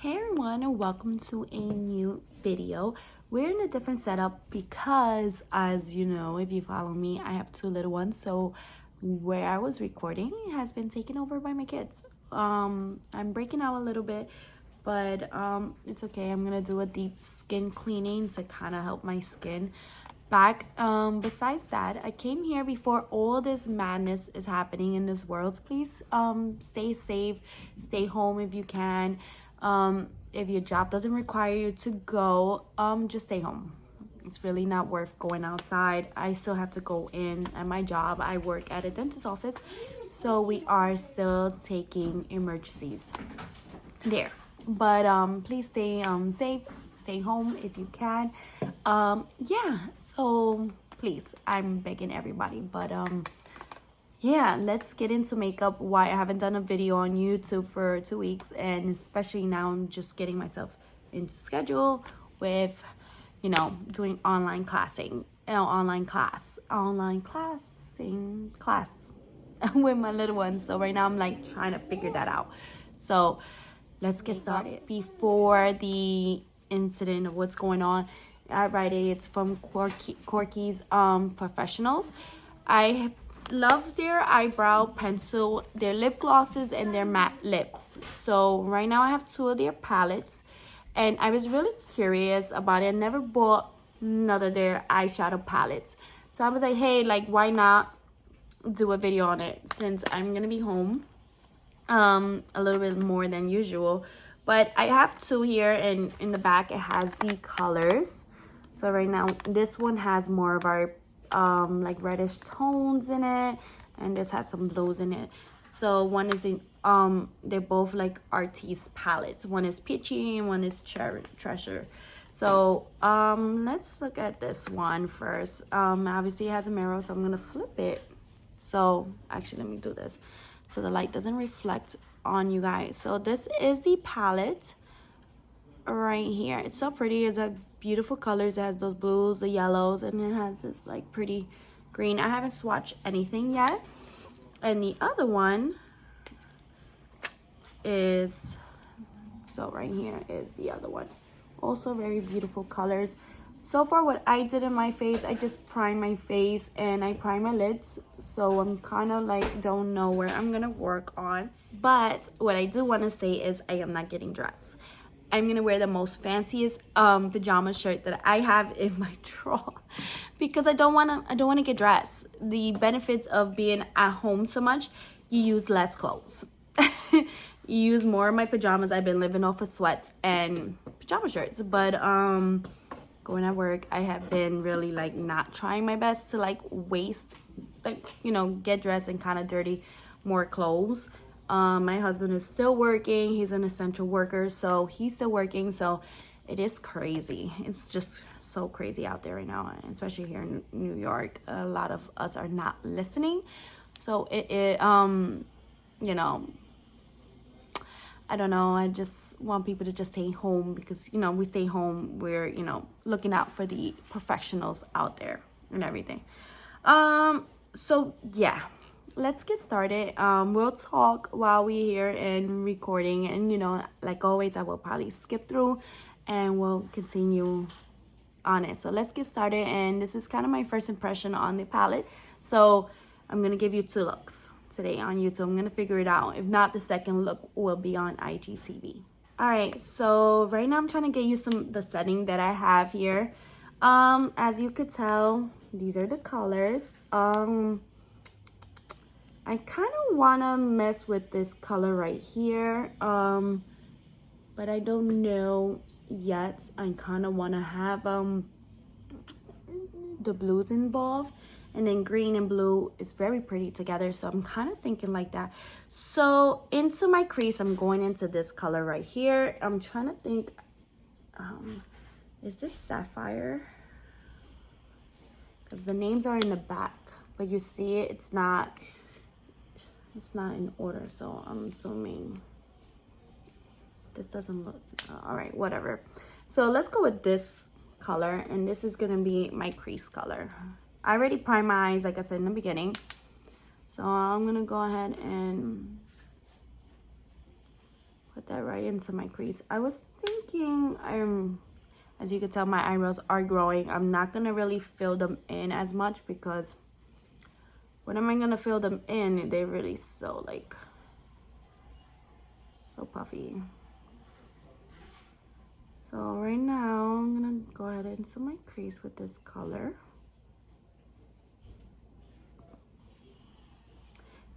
Hey everyone, and welcome to a new video. We're in a different setup because, as you know, if you follow me, I have two little ones, so where I was recording has been taken over by my kids. I'm breaking out a little bit, but it's okay. I'm gonna do a deep skin cleaning to kind of help my skin back. Besides that, I came here before all this madness is happening in this world. Please stay safe, stay home if you can. If your job doesn't require you to go, just stay home. It's really not worth going outside. I still have to go in at my job. I work at a dentist's office, so we are still taking emergencies there. But please stay safe, stay home if you can. Yeah, so please, I'm begging everybody. But yeah, let's get into makeup. Why I haven't done a video on YouTube for 2 weeks, and especially now I'm just getting myself into schedule with, you know, doing online class with my little ones. So right now I'm like trying to figure that out. So let's get started. Before the incident of what's going on at Rite Aid, it's from Kokie's Professionals. I love their eyebrow pencil, their lip glosses, and their matte lips. So right now I have two of their palettes, and I was really curious about it. I never bought none of their eyeshadow palettes, so I was like, hey, like, why not do a video on it since I'm gonna be home a little bit more than usual. But I have two here, and in the back it has the colors. So right now this one has more of our like reddish tones in it, and this has some blues in it. So one is in they're both like artiste palettes. One is peachy and one is treasure. So let's look at this one first. Obviously it has a mirror, so I'm gonna flip it. So actually, let me do this so the light doesn't reflect on you guys. So this is the palette right here. It's so pretty. It's a beautiful colors. It has those blues, the yellows, and it has this like pretty green. I haven't swatched anything yet. And the other one is, so right here is the other one. Also very beautiful colors. So far what I did in my face, I just primed my face and I primed my lids. So I'm kind of like don't know where I'm gonna work on. But what I do want to say is I am not getting dressed. I'm gonna wear the most fanciest pajama shirt that I have in my drawer because I don't wanna get dressed. The benefits of being at home so much, you use less clothes. You use more of my pajamas. I've been living off of sweats and pajama shirts, but going at work, I have been really like not trying my best to like waste, like, you know, get dressed and kind of dirty more clothes. My husband is still working. He's an essential worker, so he's still working. So it is crazy. It's just so crazy out there right now, especially here in New York. A lot of us are not listening. So it you know, I don't know. I just want people to just stay home because, you know, we stay home. We're, you know, looking out for the professionals out there and everything. So yeah. Let's get started. We'll talk while we're here and recording, and you know, like always, I will probably skip through and we'll continue on it. So let's get started, and this is kind of my first impression on the palette. So I'm gonna give you two looks today on YouTube. I'm gonna figure it out. If not, the second look will be on IGTV. All right, so right now I'm trying to get you the setting that I have here. As you could tell, these are the colors. I kind of want to mess with this color right here, but I don't know yet. I kind of want to have the blues involved, and then green and blue is very pretty together, so I'm kind of thinking like that. So into my crease, I'm going into this color right here. I'm trying to think, is this Sapphire? Because the names are in the back, but you see it, it's not in order, so I'm assuming this doesn't look all right, whatever. So let's go with this color, and this is gonna be my crease color. I already primed my eyes, like I said in the beginning, so I'm gonna go ahead and put that right into my crease. I was thinking, as you can tell, my eyebrows are growing. I'm not gonna really fill them in as much because when am I gonna fill them in? They're really so like so puffy. So right now I'm gonna go ahead into my crease with this color.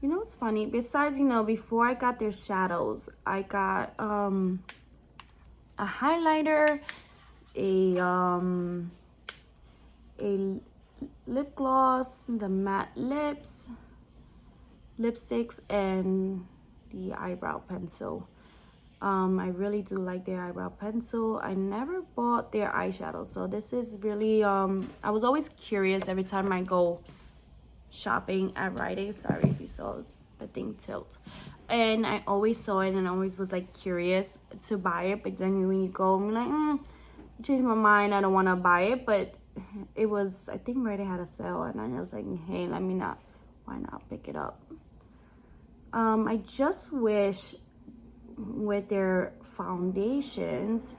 You know what's funny? Besides, you know, before I got their shadows, I got a highlighter, a lip gloss, the matte lips, lipsticks, and the eyebrow pencil. I really do like their eyebrow pencil. I never bought their eyeshadow, so this is really I was always curious every time I go shopping at Rite Aid. Sorry if you saw the thing tilt. And I always saw it and I always was like curious to buy it, but then when you go, I'm like, change my mind, I don't want to buy it. But it was, I think Rite Aid had a sale and I was like, hey, why not pick it up. I just wish with their foundations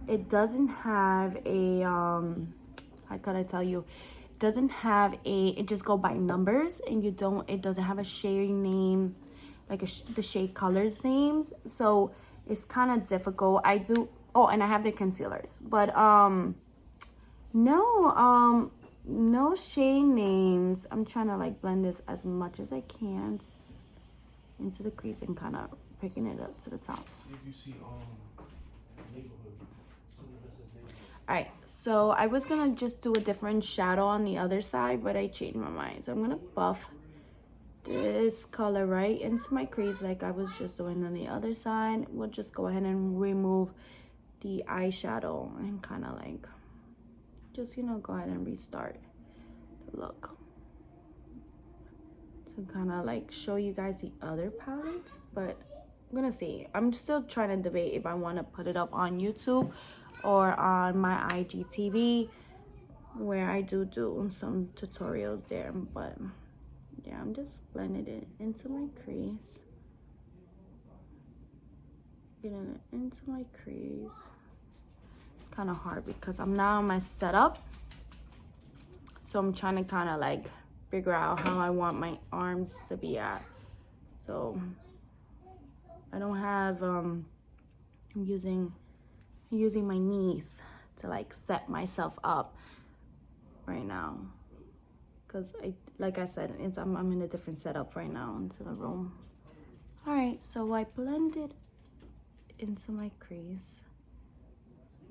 it doesn't have a how can I tell you, it doesn't have it just go by numbers, and it doesn't have a shade name, like the shade colors names, so it's kind of difficult. I do, oh, and I have the concealers, but no shade names. I'm trying to like blend this as much as I can into the crease and kind of picking it up to the top. If you see neighborhood. Alright, so I was gonna just do a different shadow on the other side, but I changed my mind. So I'm gonna buff this color right into my crease like I was just doing on the other side. We'll just go ahead and remove the eyeshadow and kind of like just, you know, go ahead and restart the look. To kind of like show you guys the other palette, but I'm gonna see. I'm still trying to debate if I want to put it up on YouTube or on my IGTV, where I do some tutorials there. But yeah, I'm just blending it into my crease, getting it into my crease. It's kind of hard because I'm not on my setup, so I'm trying to kind of like figure out how I want my arms to be at. So I don't have I'm using my knees to like set myself up right now, because like I said, I'm in a different setup right now into the room. All right, so I blended into my crease.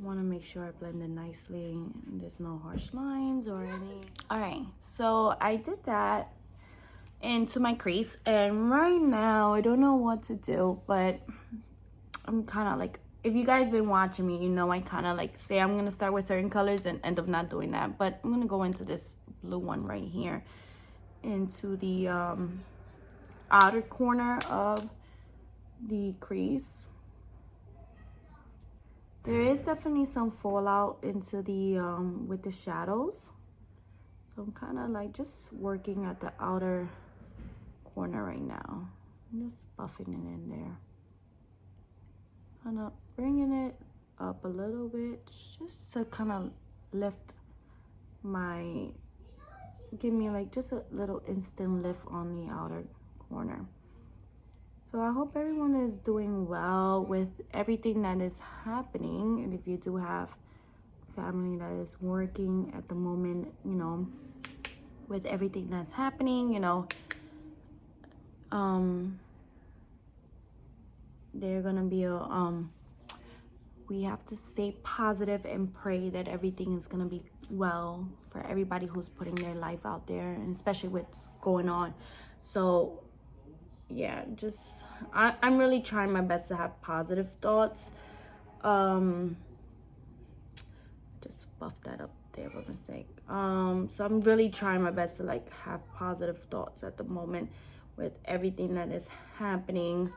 Want to make sure I blend it nicely and there's no harsh lines or any. All right, so I did that into my crease, and right now I don't know what to do, but I'm kind of like, if you guys been watching me, you know I kind of like say I'm gonna start with certain colors and end up not doing that. But I'm gonna go into this blue one right here, into the outer corner of the crease. There is definitely some fallout into the with the shadows, so I'm kind of like just working at the outer corner right now. I'm just buffing it in there, kind of bringing it up a little bit just to kind of lift give me like just a little instant lift on the outer corner. So I hope everyone is doing well with everything that is happening, and if you do have family that is working at the moment, you know, with everything that's happening, you know, they're gonna be we have to stay positive and pray that everything is gonna be well for everybody who's putting their life out there, and especially what's going on. So yeah, just I'm really trying my best to have positive thoughts. Just buff that up there by mistake. So I'm really trying my best to like have positive thoughts at the moment with everything that is happening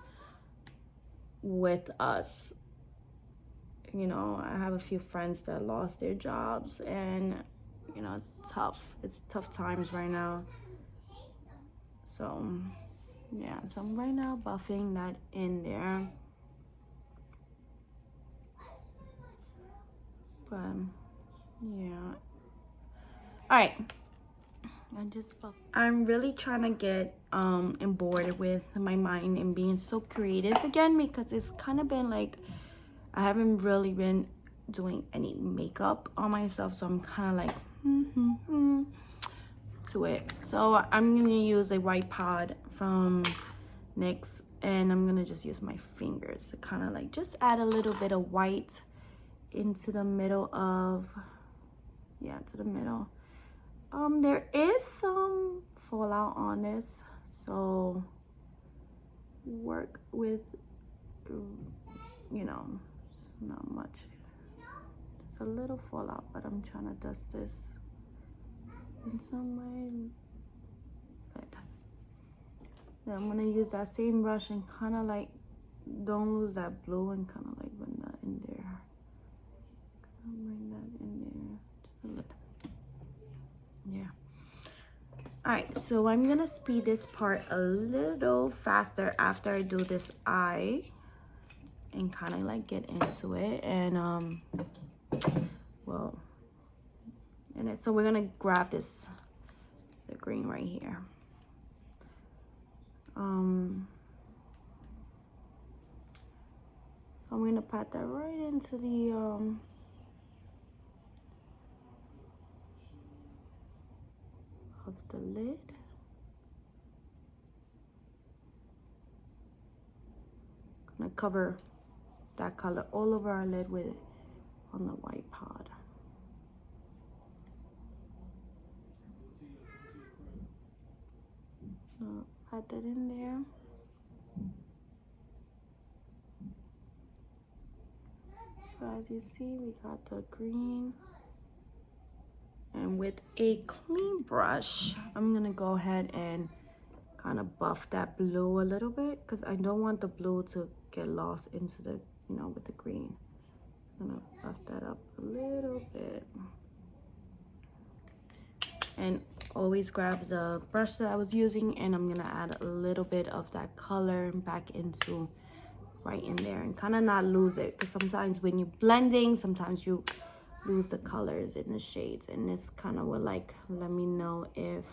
with us. You know, I have a few friends that lost their jobs, and you know, it's tough times right now. So yeah, so I'm right now buffing that in there. Yeah. All right. I'm really trying to get on board with my mind and being so creative again, because it's kind of been like I haven't really been doing any makeup on myself, so I'm kind of like to it. So I'm gonna use a white pod from NYX, and I'm gonna just use my fingers to kind of like just add a little bit of white into the middle of, yeah, to the middle. There is some fallout on this, so work with, you know, it's not much. There's a little fallout, but I'm trying to dust this in some way. Good. Then I'm gonna use that same brush and kind of like, don't lose that blue, and kind of like bring that in there. Bring that in there. Just a little. Yeah. All right, so I'm gonna speed this part a little faster after I do this eye and kind of like get into it. And well, so we're gonna grab this, the green right here. So I'm gonna pat that right into the of the lid. Gonna cover that color all over our lid with it on the white pod. Add that in there. So as you see, we got the green. And with a clean brush, I'm gonna go ahead and kind of buff that blue a little bit, because I don't want the blue to get lost into the, you know, with the green. I'm gonna buff that up a little bit. And always grab the brush that I was using, and I'm gonna add a little bit of that color back into right in there, and kind of not lose it, because sometimes when you're blending, sometimes you lose the colors in the shades, and this kind of will like let me know if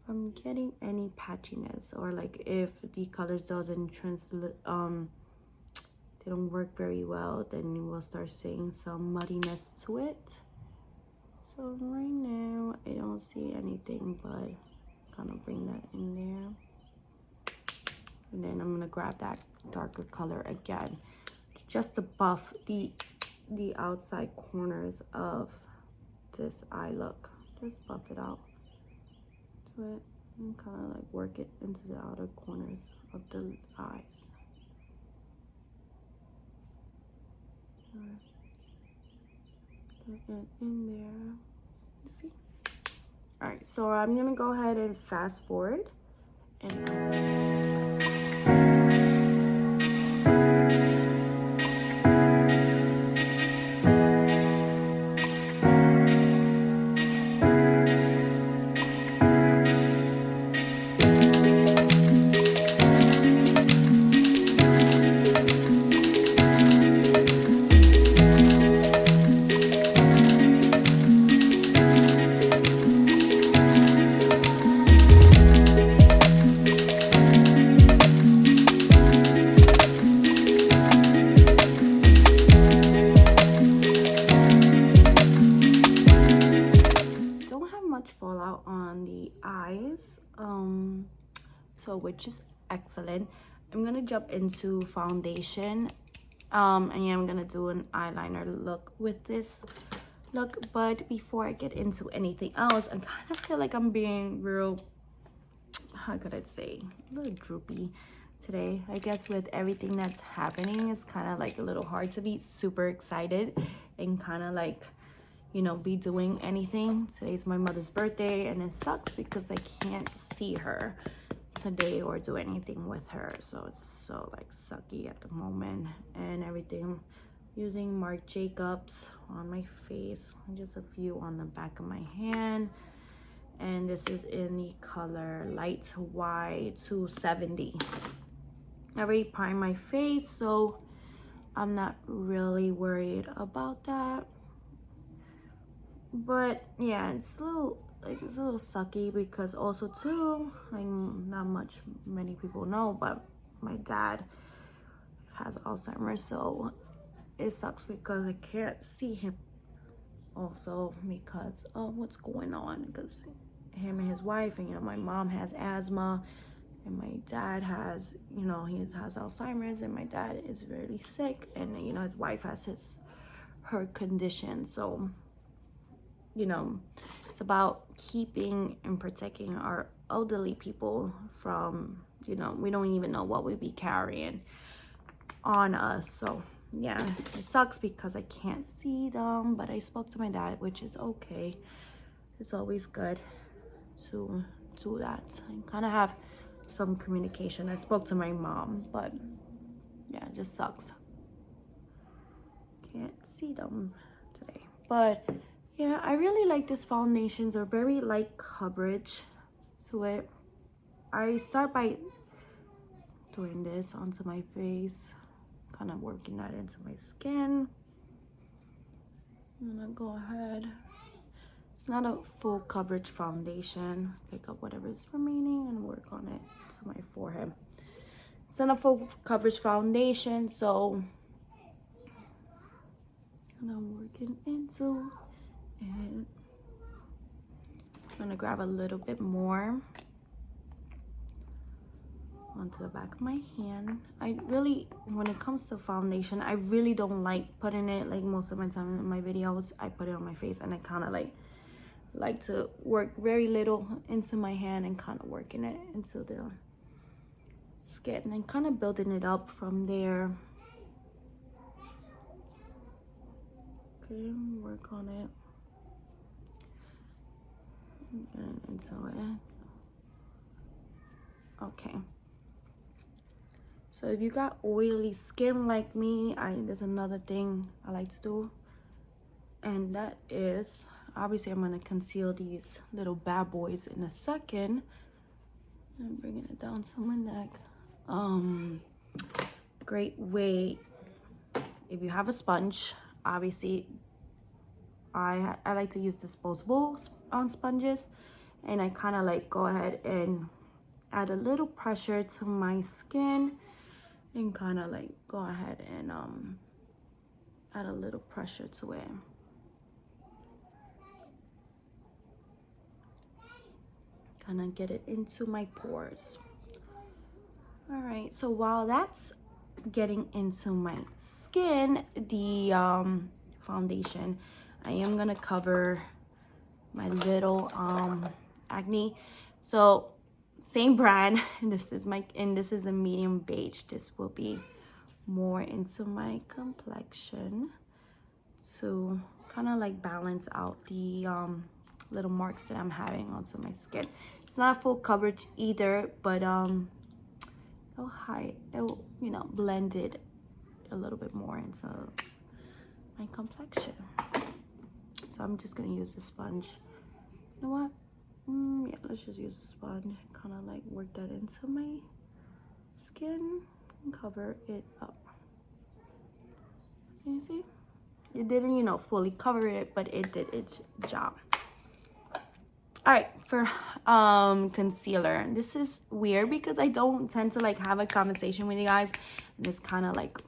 I'm getting any patchiness, or like if the colors doesn't translate, they don't work very well, then you will start seeing some muddiness to it. So right now I don't see anything, but kind of bring that in there. And then I'm gonna grab that darker color again, just to buff the outside corners of this eye look. Just buff it out to it and kind of like work it into the outer corners of the eyes. Get it in there. You see? All right, so I'm gonna go ahead and fast forward and fallout on the eyes, so which is excellent. I'm gonna jump into foundation, and yeah, I'm gonna do an eyeliner look with this look. But before I get into anything else, I kind of feel like I'm being real, how could I say, a little droopy today. I guess with everything that's happening, it's kind of like a little hard to be super excited and kind of like, you know, be doing anything. Today's my mother's birthday, and it sucks because I can't see her today or do anything with her, so it's so like sucky at the moment. And everything, using Marc Jacobs on my face, just a few on the back of my hand, and this is in the color light Y270. I already primed my face, so I'm not really worried about that. But yeah, it's a little sucky because also too, like not many people know, but my dad has Alzheimer's, so it sucks because I can't see him also because of what's going on, because him and his wife, and you know, my mom has asthma, and my dad has, you know, he has Alzheimer's, and my dad is really sick, and you know, his wife has her condition. So you know, it's about keeping and protecting our elderly people from, you know, we don't even know what we be carrying on us. So yeah, it sucks because I can't see them, but I spoke to my dad, which is okay. It's always good to do that and kind of have some communication. I spoke to my mom, but yeah, it just sucks. Can't see them today, but yeah, I really like this foundations. Are very light coverage to it. I start by doing this onto my face, kind of working that into my skin. I'm gonna go ahead. It's not a full coverage foundation. Pick up whatever is remaining and work on it to my forehead. It's not a full coverage foundation, so I'm working into it. I'm gonna grab a little bit more onto the back of my hand. I really, when it comes to foundation, I really don't like putting it, like most of my time in my videos, I put it on my face, and I kind of like to work very little into my hand and kind of working it into the skin and kind of building it up from there. Okay, work on it and into it. Okay. So if you got oily skin like me, there's another thing I like to do, and that is, obviously I'm gonna conceal these little bad boys in a second. I'm bringing it down to my neck. Great way, if you have a sponge, obviously I like to use disposable sponges, and I kind of like go ahead and add a little pressure to my skin and kind of like go ahead and add a little pressure to it. Kind of get it into my pores. All right, so while that's getting into my skin, the foundation, I am gonna cover my little acne. So same brand, this is a medium beige. This will be more into my complexion to kind of like balance out the little marks that I'm having onto my skin. It's not full coverage either, but it'll, you know, blend it a little bit more into my complexion. So I'm just gonna use the sponge. You know what? Yeah, let's just use the sponge. Kind of like work that into my skin and cover it up. Can you see? It didn't, you know, fully cover it, but it did its job. All right, for concealer, this is weird because I don't tend to like have a conversation with you guys, and it's kind of like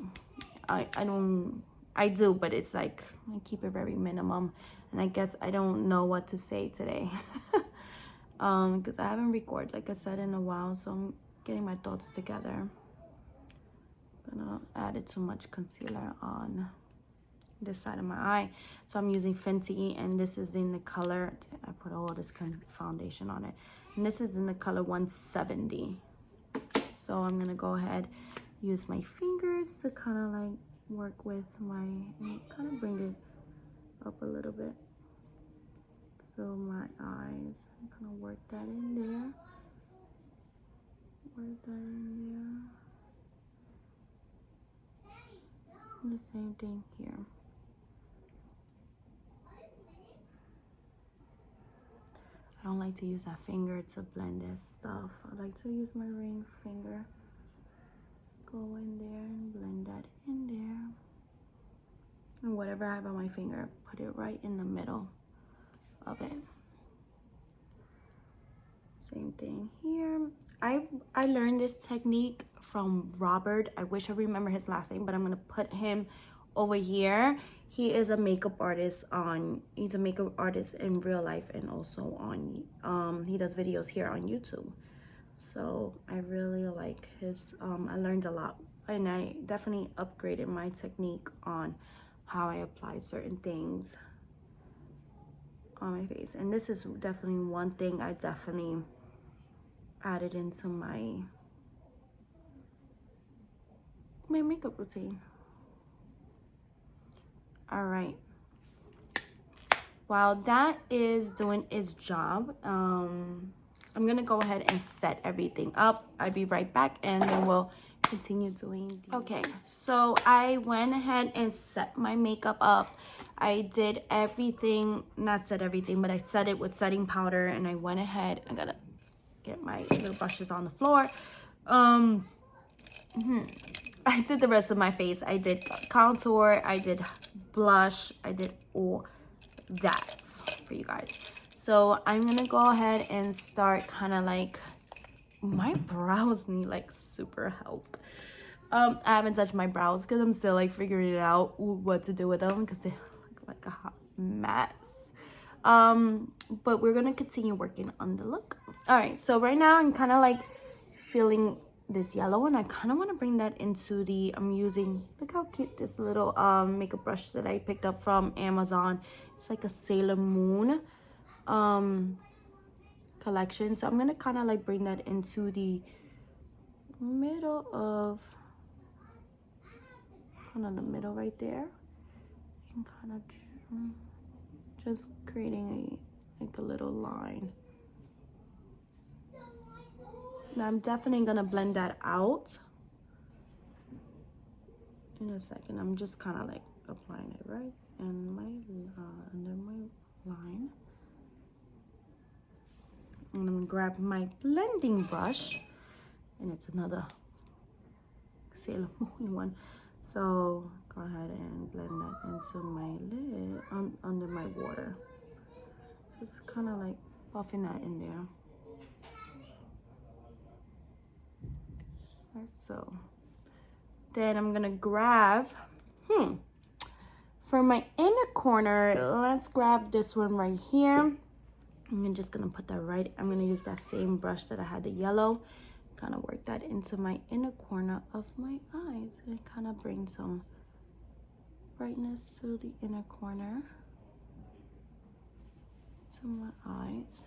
I do, but it's like I keep it very minimum, and I guess I don't know what to say today because I haven't recorded, like I said, in a while, so I'm getting my thoughts together. I'm gonna add too much concealer on this side of my eye, so I'm using Fenty, and this is in the color, I put all this foundation on it, and this is in the color 170. So I'm gonna go ahead, use my fingers to kind of like work with my, and kind of bring it up a little bit so my eyes, kind of work that in there, work that in there, and the same thing here. I don't like to use that finger to blend this stuff. I like to use my ring finger. Go in there and blend that in there. And whatever I have on my finger, put it right in the middle of it. Same thing here. I learned this technique from Robert. I wish I remember his last name, but I'm gonna put him over here. He is a makeup artist he's a makeup artist in real life, and also on he does videos here on YouTube. So I really like his I learned a lot, and I definitely upgraded my technique on how I apply certain things on my face. And this is definitely one thing I definitely added into my makeup routine. All right, while that is doing its job, I'm gonna go ahead and set everything up. I'll be right back, and then we'll continue doing okay, so I went ahead and set my makeup up. I did everything, not set everything, but I set it with setting powder, and I went ahead, I gotta get my little brushes on the floor. I did the rest of my face. I did contour, I did blush, I did all that for you guys. So I'm gonna go ahead and start kind of like, my brows need like super help. I haven't touched my brows because I'm still like figuring it out what to do with them, because they look like a hot mess. But we're gonna continue working on the look. All right, so right now I'm kind of like feeling this yellow, and I kind of want to bring that into the, I'm using, look how cute this little makeup brush that I picked up from Amazon. It's like a Sailor Moon collection. So I'm gonna kind of like bring that into the middle of, kind of the middle right there, and kind of just creating a little line. Now I'm definitely gonna blend that out in a second. I'm just kind of like applying it right in my under my line. And I'm gonna grab my blending brush, and it's another Sailor Moon one. So go ahead and blend that into my lid, under my water. Just kind of like buffing that in there. Right, so then I'm gonna grab, for my inner corner, let's grab this one right here. I'm just gonna put that right, I'm gonna use that same brush that I had, the yellow, kind of work that into my inner corner of my eyes, and kind of bring some brightness to the inner corner to my eyes.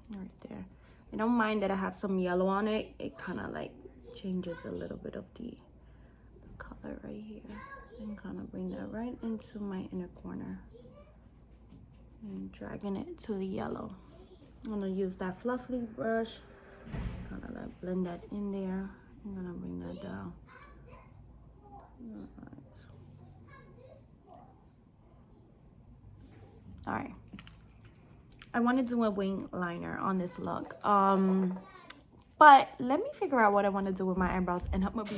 Right there. I don't mind that I have some yellow on it. It kind of like changes a little bit of the color right here. And kind of bring that right into my inner corner. And dragging it to the yellow. I'm going to use that fluffy brush. Kind of like blend that in there. I'm going to bring that down. Alright. I want to do a wing liner on this look, but let me figure out what I want to do with my eyebrows, and I'm gonna be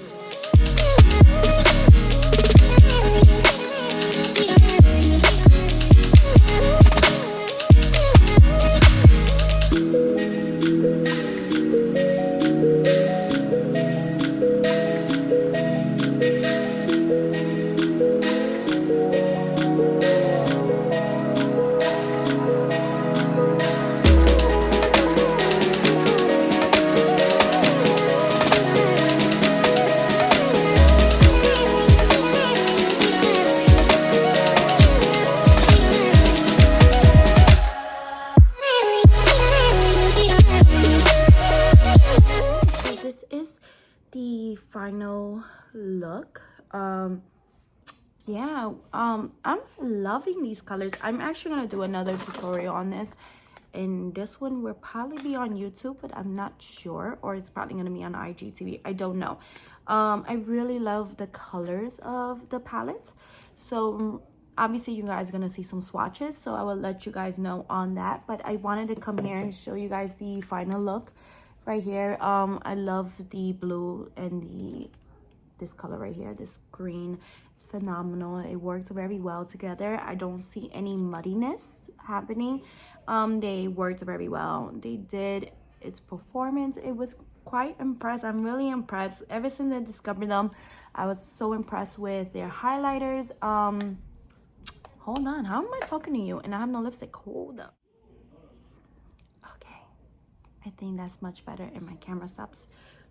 final look. Yeah, I'm loving these colors. I'm actually gonna do another tutorial on this, and this one will probably be on YouTube, but I'm not sure, or it's probably gonna be on IGTV. I don't know. I really love the colors of the palette, so obviously you guys are gonna see some swatches, so I will let you guys know on that. But I wanted to come here and show you guys the final look right here. I love the blue and the this color right here, this green. It's phenomenal. It works very well together. I don't see any muddiness happening. They worked very well. They did its performance. It was quite impressed. I'm really impressed. Ever since I discovered them, I was so impressed with their highlighters. Hold on, how am I talking to you and I have no lipstick? Hold up. Okay, I think that's much better and my camera stops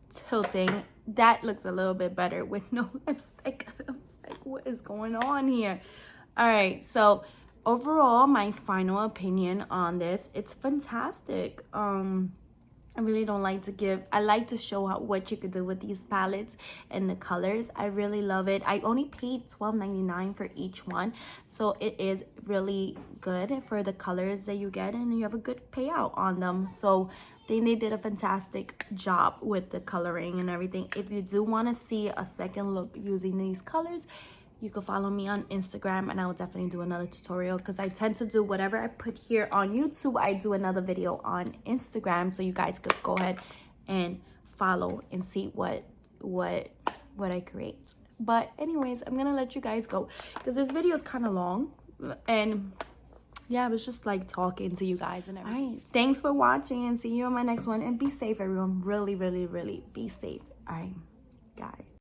tilting. That looks a little bit better with no lipstick. I was like, what is going on here? All right, so overall, my final opinion on this, it's fantastic. I really don't like to give, I like to show what you could do with these palettes and the colors. I really love it. I only paid $12.99 for each one, so it is really good for the colors that you get, and you have a good payout on them. So I think they did a fantastic job with the coloring and everything. If you do want to see a second look using these colors, you can follow me on Instagram, and I will definitely do another tutorial, because I tend to do whatever I put here on YouTube, I do another video on Instagram, so you guys could go ahead and follow and see what I create. But anyways, I'm gonna let you guys go because this video is kind of long, and yeah, I was just like talking to you guys and everything. All right, thanks for watching, and see you on my next one, and be safe, everyone. Really, really, really be safe. All right, guys.